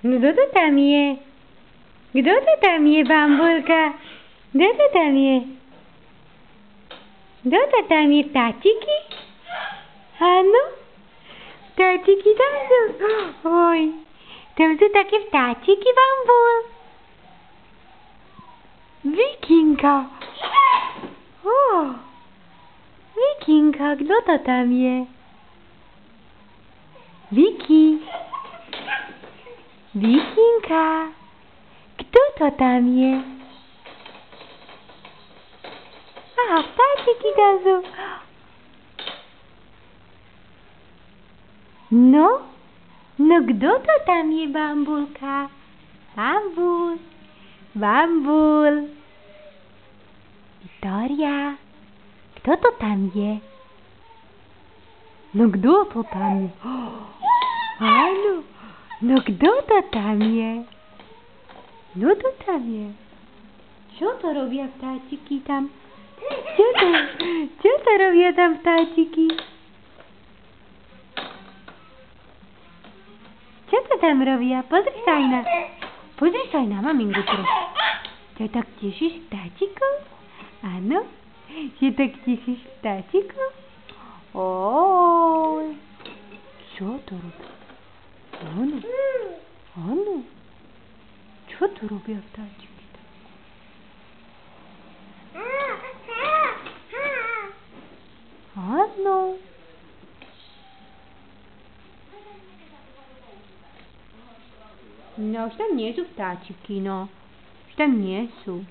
Kto to tam je? Kto to tam je, Bambulka? Kto to tam je? Kto to tam je? Vtáčiky? Áno? Vtáčiky tam sú? Oj, tam sú také vtáčiky, Bambul. Vikinka. Vikinka, kto to tam je? Viki. Vikinka. Kto to tam je? Aha, vtáčiky tam sú. No? No kto to tam je, Bambulka? Bambul. Bambul. Viktória. Kto to tam je? No kto to tam je? Áno. No kto to tam je? Kto to tam je? Čo to robia vtáčiky tam? Čo to robia tam vtáčiky? Čo to tam robia? Pozri sa aj na maminku trošku. Čo tak tešíš vtáčikov? Áno? Že tak tešíš vtáčikov? Oj. Čo to robia? Áno. Čo to robia vtáčiky? Áno. No, už tam nie sú vtáčiky, no. Už tam nie sú.